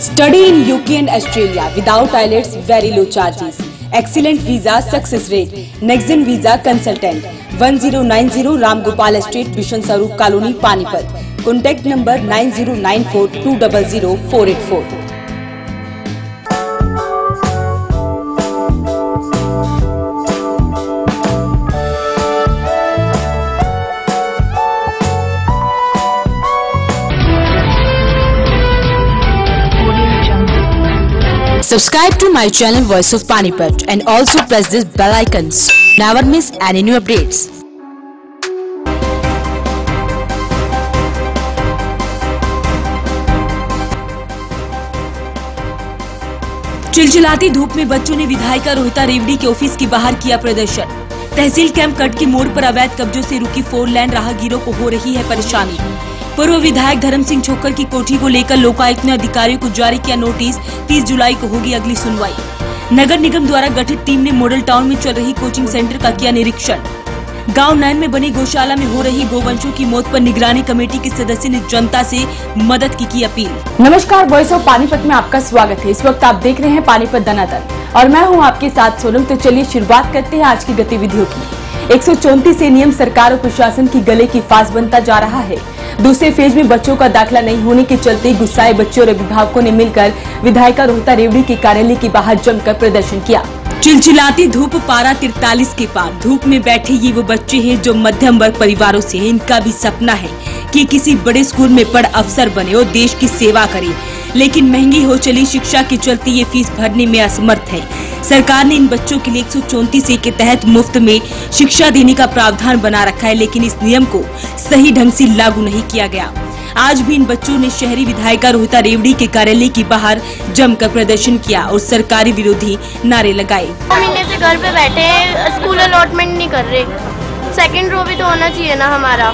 Study in UK and Australia without IELTS, very low charges. Excellent visa success rate. Nextgen Visa Consultant. 1090 Ram Gopal Street, Bishan Sarup Colony, Panipat. Contact number 9094 200 484. Subscribe to my channel Voice of Panipat and also press this bell icons. Never miss any new updates. चिलचिलाती धूप में बच्चों ने विधायिका रोहिता रेवड़ी के office के बाहर किया प्रदर्शन। तहसील कैंप कट के मोड़ पर अवैध कब्जों से रुकी 4 लेन राहगीरों को हो रही है परेशानी। पूर्व विधायक धर्म सिंह छोकर की कोठी को लेकर लोकायुक्त ने अधिकारियों को जारी किया नोटिस। 30 जुलाई को होगी अगली सुनवाई। नगर निगम द्वारा गठित टीम ने मॉडल टाउन में चल रही कोचिंग सेंटर का किया निरीक्षण। गांव 9 में बनी गौशाला में हो रही गोवंशों की मौत पर निगरानी कमेटी के सदस्य ने जनता से मदद की अपील। नमस्कार, वॉइस ऑफ पानीपत में आपका स्वागत है। इस वक्त आप देख रहे हैं पानीपत दनादन और मैं हूं आपके साथ सोनम। तो चलिए शुरुआत करते हैं आज की गतिविधियों की। 134 से नियम सरकार और प्रशासन की गले की फांस बनता जा रहा है। दूसरे फेज में बच्चों का दाखिला नहीं होने के चलते गुस्साए बच्चों और अभिभावकों ने मिलकर विधायिका रोहिता रेवड़ी के कार्यालय के बाहर जमकर प्रदर्शन किया। चिलचिलाती धूप, पारा 43 के पार। धूप में बैठे ये वो बच्चे हैं जो मध्यम वर्ग परिवारों से हैं। इनका भी सपना है कि किसी बड़े स्कूल में पढ़ अफसर बने और देश की सेवा करे, लेकिन महंगी हो चली शिक्षा के चलते ये फीस भरने में असमर्थ है। सरकार ने इन बच्चों के लिए 134 के तहत मुफ्त में शिक्षा देने का प्रावधान बना रखा है, लेकिन इस नियम को सही ढंग से लागू नहीं किया गया। आज भी इन बच्चों ने शहरी विधायिका रोहिता रेवड़ी के कार्यालय के बाहर जमकर प्रदर्शन किया और सरकारी विरोधी नारे लगाए। महीने से घर पे बैठे हैं, स्कूल अलॉटमेंट नहीं कर रहे। सेकंड रो भी तो होना चाहिए ना हमारा।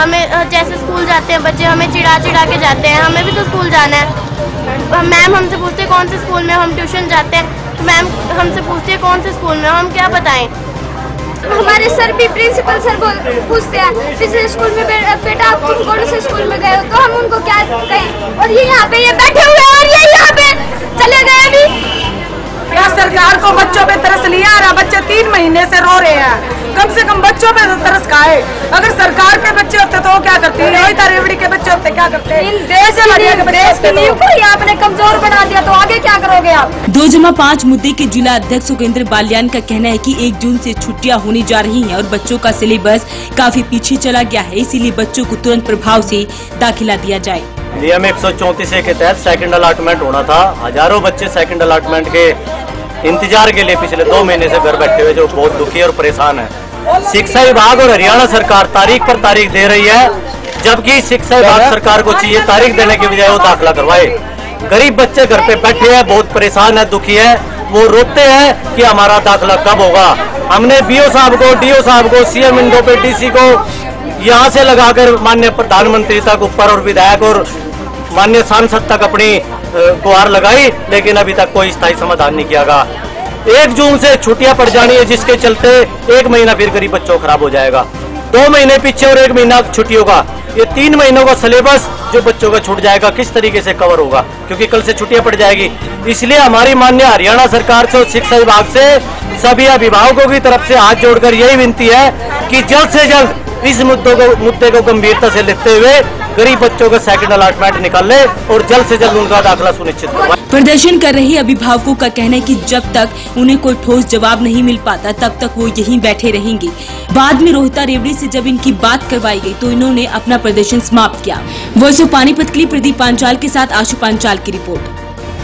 हमें जैसे स्कूल जाते हैं बच्चे, हमें चिढ़ा के जाते हैं। हमें भी तो स्कूल जाना है। मैम हमसे पूछते हैं कौन से स्कूल में, हम ट्यूशन जाते हैं। मैम हमसे पूछती है कौन से स्कूल में, हम क्या बताएं। हमारे सर भी प्रिंसिपल सर पूछते हैं पिछले स्कूल में बेटा आप कौन से स्कूल में गए हो, तो हम उनको क्या कहें। और ये यहाँ पे ये बैठे हुए हैं और ये यहाँ पे चले गए अभी। सरकार को बच्चों पे तरस नहीं आ रहा। बच्चे 3 महीने से रो रहे हैं। कम से कम बच्चों पे तो तरस खाए। अगर सरकार के बच्चे होते तो वो क्या करते, रोहिता रेवड़ी के बच्चे होते क्या करते। देश की नींव को ही आपने कमजोर बना दिया, तो आगे क्या करोगे आप। 2-5 मुद्दे के जिला अध्यक्ष सुकेंद्र बालियान का कहना है कि 1 जून से छुट्टियां होने जा रही हैं और बच्चों का सिलेबस काफी पीछे चला गया है, इसीलिए बच्चों को तुरंत प्रभाव से दाखिला दिया जाए। नियम 134 के तहत सेकंड अलॉटमेंट होना था। हजारों बच्चे सेकंड अलॉटमेंट के इंतजार के लिए पिछले 2 महीने से घर बैठे हुए जो बहुत दुखी और परेशान है। शिक्षा विभाग और हरियाणा सरकार तारीख पर तारीख दे रही है, जबकि शिक्षा विभाग सरकार को चाहिए तारीख देने की बजाय वो दाखिला करवाए। गरीब बच्चे घर पे बैठे हैं, बहुत परेशान है, दुखी है। वो रोते हैं कि हमारा दाखिला कब होगा। हमने बीओ साहब को, डीओ साहब को, सीएम इंडो पे डीसी को यहाँ से लगाकर माननीय प्रधानमंत्री तक ऊपर और विधायक और माननीय सांसद तक अपनी गुहार लगाई, लेकिन अभी तक कोई स्थायी समाधान नहीं किया गया। 1 जून से छुट्टियां पड़ जानी है, जिसके चलते 1 महीना फिर गरीब बच्चों खराब हो जाएगा। 2 महीने पीछे और 1 महीना छुट्टियों का, ये 3 महीनों का सिलेबस जो बच्चों का छूट जाएगा किस तरीके से कवर होगा, क्योंकि कल से छुट्टियां पड़ जाएगी। इसलिए हमारी माननीय हरियाणा सरकार से और शिक्षा विभाग से सभी अभिभावकों की तरफ से हाथ जोड़कर यही विनती है कि जल्द से जल्द इस मुद्दे को गंभीरता से लेते हुए गरीब बच्चों का सेकंड अलॉटमेंट निकाल ले और जल्द से जल्द उनका दाखिला सुनिश्चित करवाए। प्रदर्शन कर रहे अभिभावकों का कहना है कि जब तक उन्हें कोई ठोस जवाब नहीं मिल पाता तब तक वो यहीं बैठे रहेंगे। बाद में रोहिता रेवड़ी से जब इनकी बात करवाई गई तो इन्होंने अपना प्रदर्शन समाप्त किया। वॉइस ऑफ पानीपत के लिए प्रदीप पांचाल के साथ आशु पांचाल की रिपोर्ट।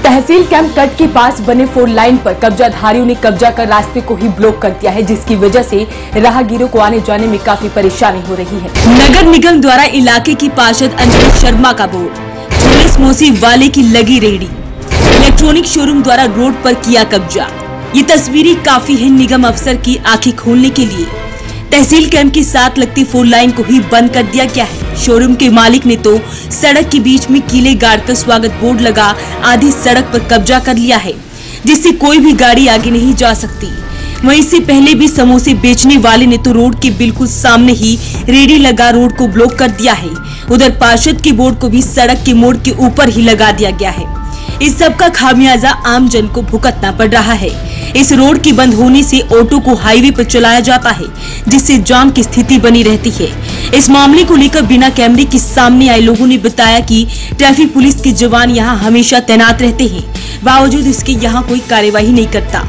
तहसील कैंप कट के पास बने 4 लाइन पर कब्जाधारियों ने कब्जा कर रास्ते को ही ब्लॉक कर दिया है, जिसकी वजह से राहगीरों को आने जाने में काफी परेशानी हो रही है। नगर निगम द्वारा इलाके की पार्षद अंजलि शर्मा का बोर्ड, पुलिस मोसी वाले की लगी रेहड़ी, इलेक्ट्रॉनिक शोरूम द्वारा रोड पर किया कब्जा। ये तस्वीरें काफी है निगम अफसर की आंखें खोलने के लिए। तहसील कैंप के साथ लगती 4 लाइन को ही बंद कर दिया गया है। शोरूम के मालिक ने तो सड़क के बीच में कीले गाड़कर स्वागत बोर्ड लगा आधी सड़क पर कब्जा कर लिया है, जिससे कोई भी गाड़ी आगे नहीं जा सकती। वहीं इससे पहले भी समोसे बेचने वाले ने तो रोड के बिल्कुल सामने ही रेडी लगा रोड को ब्लॉक कर दिया है। उधर पार्षद के बोर्ड को भी सड़क के मोड़ के ऊपर ही लगा दिया गया है। इस सब का खामियाजा आम जन को भुगतना पड़ रहा है। इस रोड की बंद होने से ऑटो को हाईवे पर चलाया जाता है, जिससे जाम की स्थिति बनी रहती है। इस मामले को लेकर बिना कैमरे के सामने आए लोगों ने बताया कि ट्रैफिक पुलिस के जवान यहां हमेशा तैनात रहते हैं, बावजूद इसके यहां कोई कार्यवाही नहीं करता।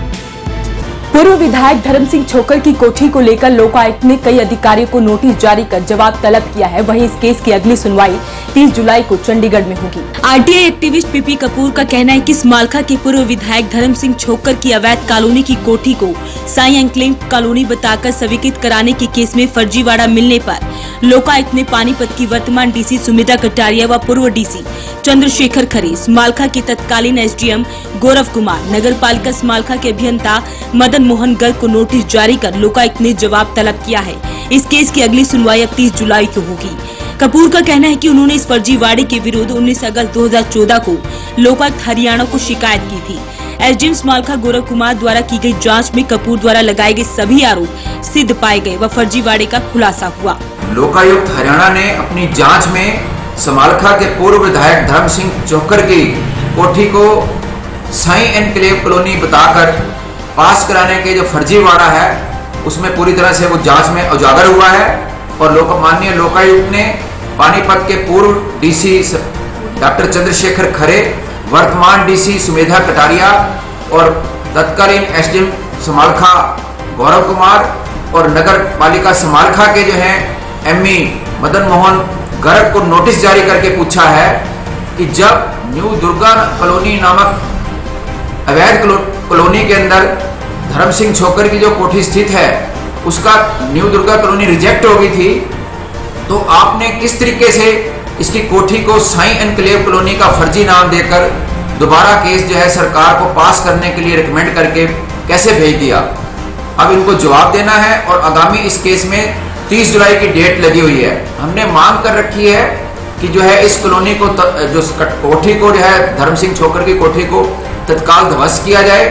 पूर्व विधायक धर्म सिंह छोकर की कोठी को लेकर लोकायुक्त ने कई अधिकारियों को नोटिस जारी कर जवाब तलब किया है। वहीं इस केस की अगली सुनवाई 30 जुलाई को चंडीगढ़ में होगी। आरटीआई एक्टिविस्ट पीपी कपूर का कहना है कि मालखा के पूर्व विधायक धर्म सिंह छोकर की अवैध कॉलोनी की कोठी को साई एन्क्लेव कॉलोनी बताकर स्वीकृत कराने के केस में फर्जीवाड़ा मिलने पर लोकायुक्त ने पानीपत की वर्तमान डीसी सुमिता कटारिया व पूर्व डीसी चंद्रशेखर खरे, मालखा के तत्कालीन एसडीएम गौरव कुमार, नगर पालिका मालखा के अभियंता मदन मोहन गर्ग को नोटिस जारी कर लोकायुक्त ने जवाब तलब किया है। इस केस की अगली सुनवाई अब 30 जुलाई को होगी। कपूर का कहना है कि उन्होंने इस फर्जीवाड़े के विरुद्ध 19 अगस्त 2014 को लोकायुक्त हरियाणा को शिकायत की थी। एसडीएम मालखा गौरव कुमार द्वारा की गई जांच में कपूर द्वारा लगाए गए सभी आरोप सिद्ध पाए गए व फर्जीवाड़े का खुलासा हुआ। लोकायुक्त हरियाणा ने अपनी जांच में समालखा के पूर्व विधायक धर्म सिंह छोकर की कोठी को साई एन्क्लेव कॉलोनी बताकर पास कराने के जो फर्जीवाड़ा है उसमें पूरी तरह से वो जांच में उजागर हुआ है। और माननीय लोकायुक्त ने पानीपत के पूर्व डीसी डॉक्टर चंद्रशेखर खरे, वर्तमान डीसी सुमेधा कटारिया और तत्कालीन एसडीएम समालखा गौरव कुमार और नगर पालिका समालखा के जो हैं एमई मदन मोहन गर्ग को नोटिस जारी करके पूछा है कि जब न्यू दुर्गा कॉलोनी नामक अवैध कॉलोनी के अंदर धर्म सिंह छोकर की जो कोठी स्थित है उसका न्यू दुर्गा कॉलोनी रिजेक्ट हो गई थी, तो आपने किस तरीके से इसकी कोठी को साई एन्क्लेव कॉलोनी का फर्जी नाम देकर दोबारा केस जो है सरकार को पास करने के लिए रिकमेंड करके कैसे भेज दिया। अब इनको जवाब देना है और आगामी इस केस में 30 जुलाई की डेट लगी हुई है। हमने मांग कर रखी है कि जो है इस कॉलोनी को जो कोठी को जो है धर्म सिंह छोकर की कोठी को तत्काल ध्वस्त किया जाए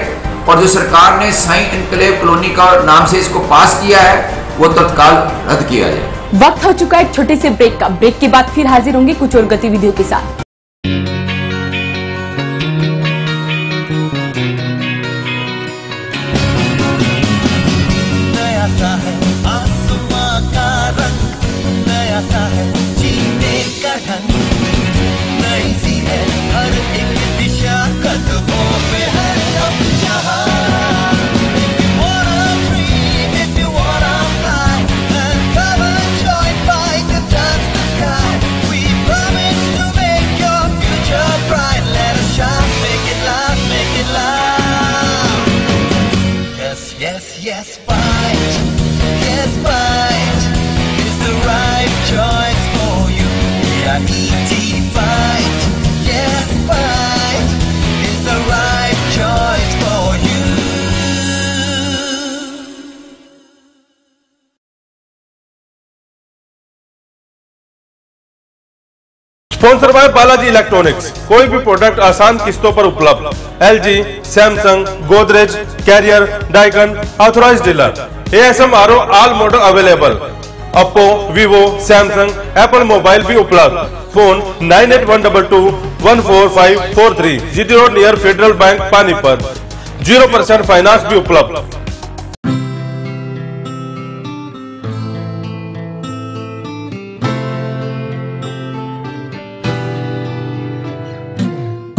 और जो सरकार ने साई एन्क्लेव कॉलोनी का नाम से इसको पास किया है वो तत्काल रद्द किया जाए। वक्त हो चुका है एक छोटे से ब्रेक का। ब्रेक के बाद फिर हाजिर होंगे कुछ और गतिविधियों के साथ। Yes, fight. Yes, fight. It's the right choice for you. Yeah, ET fight. Yes, fight. It's the right choice for you. Sponsor by Balaji electronics. कोई भी प्रोडक्ट आसान किस्तों पर उपलब्ध। LG, Samsung, Godrej, Carrier, Daikin, authorised dealer. ASM RO all model available. Oppo, Vivo, Samsung, Apple mobile भी उपलब्ध। Phone 9812214543। GT road near Federal Bank Panipat. 0% finance भी उपलब्ध।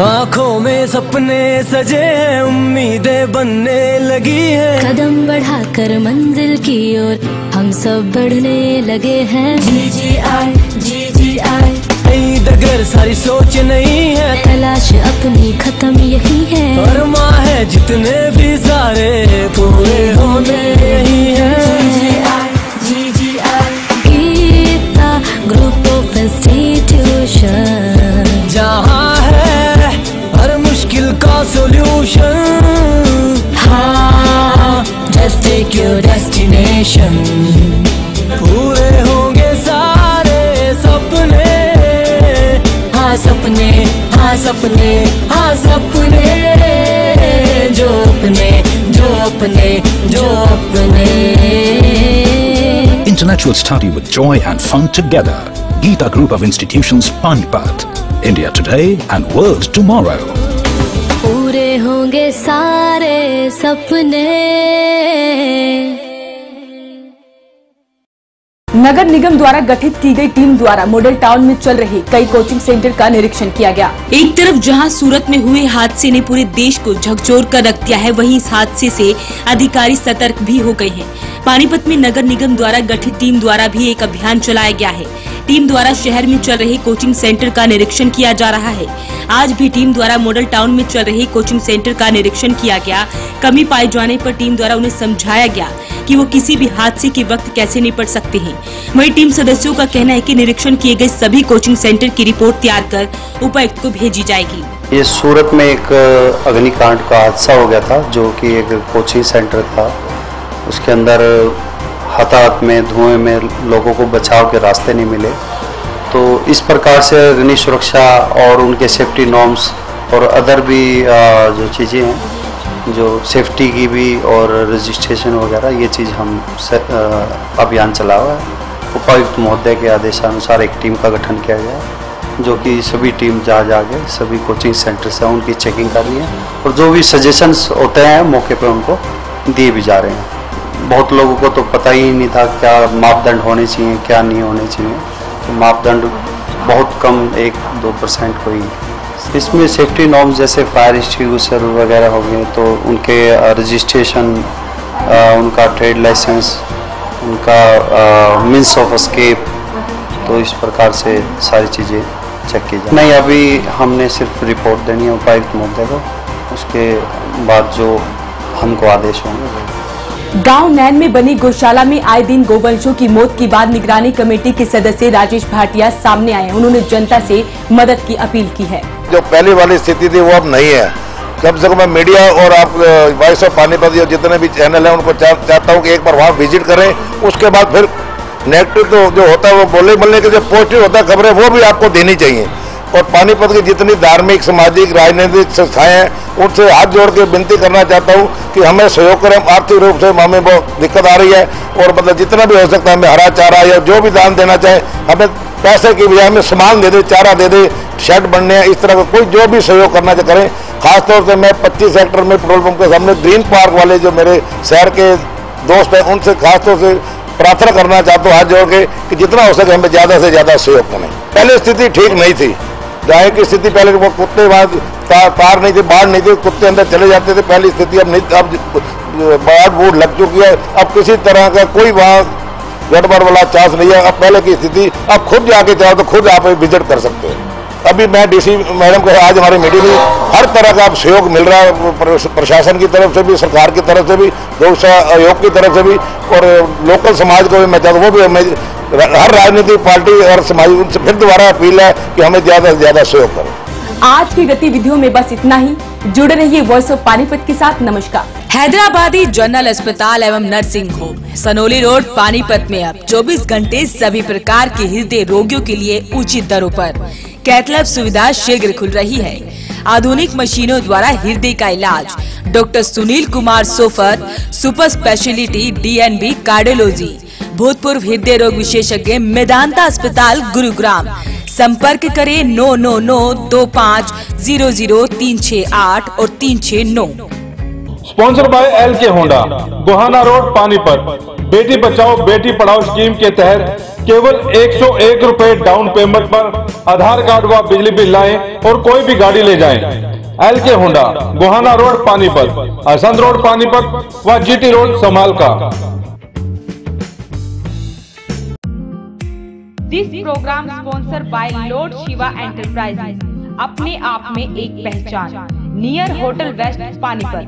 आँखों में सपने सजे हैं, उम्मीदें बनने लगी हैं। कदम बढ़ाकर मंजिल की ओर हम सब बढ़ने लगे हैं। GGI नई डगर सारी सोच नहीं है, तलाश अपनी खत्म यही है। और माँ है जितने भी सारे पूरे होने यही है। GGI Geeta group of institution, जहाँ है हर मुश्किल का सॉल्यूशन। हाँ, just take your destination। पूरे होंगे सारे सपने, हाँ सपने, हाँ सपने, हाँ सपने, जो अपने, जो अपने, जो अपने। Intellectual study with joy and fun together. Geeta Group of Institutions, Panipat. India today and world tomorrow. होंगे सारे सपने। नगर निगम द्वारा गठित की गई टीम द्वारा मॉडल टाउन में चल रहे कई कोचिंग सेंटर का निरीक्षण किया गया। एक तरफ जहां सूरत में हुए हादसे ने पूरे देश को झकझोर कर रख दिया है, वहीं इस हादसे से अधिकारी सतर्क भी हो गए हैं। पानीपत में नगर निगम द्वारा गठित टीम द्वारा भी एक अभियान चलाया गया है। टीम द्वारा शहर में चल रहे कोचिंग सेंटर का निरीक्षण किया जा रहा है। आज भी टीम द्वारा मॉडल टाउन में चल रहे कोचिंग सेंटर का निरीक्षण किया गया। कमी पाए जाने पर टीम द्वारा उन्हें समझाया गया कि वो किसी भी हादसे के वक्त कैसे निपट सकते हैं। वहीं टीम सदस्यों का कहना है कि निरीक्षण किए गए सभी कोचिंग सेंटर की रिपोर्ट तैयार कर उपायुक्त को भेजी जाएगी। ये सूरत में एक अग्निकांड का हादसा हो गया था, जो कि एक कोचिंग सेंटर था। उसके अंदर हताहत में, धुएं में लोगों को बचाव के रास्ते नहीं मिले। तो इस प्रकार से अग्नि सुरक्षा और उनके सेफ्टी नॉर्म्स और अदर भी जो चीज़ें हैं, जो सेफ्टी की भी और रजिस्ट्रेशन वगैरह, ये चीज़ हम अभियान चला हुआ है। उपायुक्त महोदय के आदेशानुसार एक टीम का गठन किया गया है, जो कि सभी टीम जाके सभी कोचिंग सेंटर से उनकी चेकिंग कर रही है और जो भी सजेशंस होते हैं मौके पर उनको दिए भी जा रहे हैं। बहुत लोगों को तो पता ही नहीं था क्या मापदंड होने चाहिए, क्या नहीं होने चाहिए। तो मापदंड बहुत कम 1-2% कोई। इसमें सेफ्टी नॉर्म्स जैसे फायर एक्सटिंग्विशर वगैरह हो गए, तो उनके रजिस्ट्रेशन, उनका ट्रेड लाइसेंस, उनका मीन्स ऑफ एस्केप, तो इस प्रकार से सारी चीज़ें चेक की जाए। नहीं, अभी हमने सिर्फ रिपोर्ट देनी है उपायुक्त महोदय को, उसके बाद जो हमको आदेश होंगे। गांव नैन में बनी गौशाला में आए दिन गोवंशों की मौत के बाद निगरानी कमेटी के सदस्य राजेश भाटिया सामने आए। उन्होंने जनता से मदद की अपील की है। जो पहले वाली स्थिति थी वो अब नहीं है। कम से कम मैं मीडिया और आप वॉइस ऑफ पानीपत और जितने भी चैनल हैं उनको चाहता हूँ कि एक बार वहाँ विजिट करें। उसके बाद फिर नेगेटिव तो जो होता है वो बोलने के जो पॉजिटिव होता है खबरें, वो भी आपको देनी चाहिए। और पानीपत की जितनी धार्मिक, सामाजिक, राजनीतिक संस्थाएं हैं, उनसे हाथ जोड़ के विनती करना चाहता हूं कि हमें सहयोग करें। आर्थिक रूप से हमें बहुत दिक्कत आ रही है और मतलब जितना भी हो सकता है हमें हरा चारा या जो भी दान देना चाहे, हमें पैसे की बजाय हमें सामान दे दे, चारा दे दे, शेड बनने, इस तरह का कोई जो भी सहयोग करना चाहे करें। खासतौर से मैं 25 सेक्टर में पेट्रोल पंप के सामने ग्रीन पार्क वाले जो मेरे शहर के दोस्त हैं, उनसे खासतौर से प्रार्थना करना चाहता हूँ हाथ जोड़ के कि जितना हो सके हमें ज़्यादा से ज़्यादा सहयोग करें। पहले स्थिति ठीक नहीं थी। गाय की स्थिति पहले वो कुत्ते वहाँ तार नहीं थे, बाढ़ नहीं थी, कुत्ते अंदर चले जाते थे पहली स्थिति। अब नहीं, अब बाढ़ बूढ़ लग चुकी है। अब किसी तरह का कोई वहाँ गड़बड़ वाला चांस नहीं है। अब पहले की स्थिति, अब खुद जाके चाहो तो खुद आप विजिट कर सकते हैं। अभी मैं डीसी मैडम को आज हमारे मीटिंग में हर तरह का अब सहयोग मिल रहा है, प्रशासन की तरफ से भी, सरकार की तरफ से भी, गौशाला आयोग की तरफ से भी, और लोकल समाज को भी मैं चाहता हूँ, वो भी हमें हर राजनीतिक पार्टी और समाज, उनसे फिर दोबारा अपील है कि हमें ज्यादा से ज्यादा सहयोग करें। आज की गतिविधियों में बस इतना ही। जुड़े रहिए वॉइस ऑफ पानीपत के साथ। नमस्कार। हैदराबादी जनरल अस्पताल एवं nursing home, Sanauli road, Panipat में अब 24 घंटे सभी प्रकार के हृदय रोगियों के लिए उचित दरों पर कैथलैब सुविधा शीघ्र खुल रही है। आधुनिक मशीनों द्वारा हृदय का इलाज। Doctor Sunil Kumar so far, super speciality DNB cardiology, भूतपूर्व हृदय रोग विशेषज्ञ, मेदांता अस्पताल, गुरुग्राम। संपर्क करें 9992500368 और 369। Sponsor by LK Honda, Gohana road, Panipat. Beti Bachao Beti Padhao scheme के तहत केवल 101 रुपए डाउन पेमेंट पर आधार कार्ड व बिजली बिल लाएं और कोई भी गाड़ी ले जाएं। LK Honda, Gohana road, Panipat, Assandh road, Panipat व GT road, Samalkha. This program sponsor by Lord Shiva enterprises, अपने आप में एक पहचान, near hotel West, Panipat.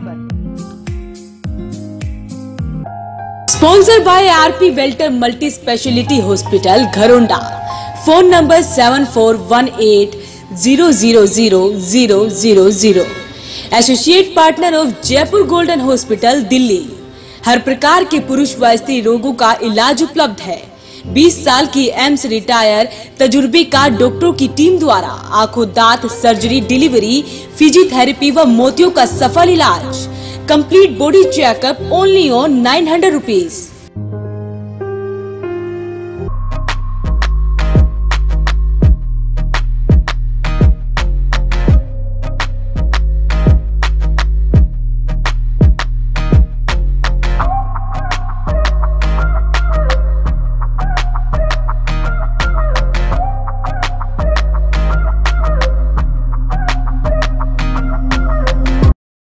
Sponsor by RP welter multi speciality hospital, Gharaunda. Phone number 7418000000। Associate partner of Jaipur golden hospital, Delhi. हर प्रकार के पुरुष व स्त्री रोगों का इलाज उपलब्ध है। 20 साल की एम्स रिटायर तजुर्बेकार डॉक्टरों की टीम द्वारा आंखों, दांत, सर्जरी, डिलीवरी, फिजियोथेरेपी व मोतियों का सफल इलाज। Complete body checkup only on 900 rupees.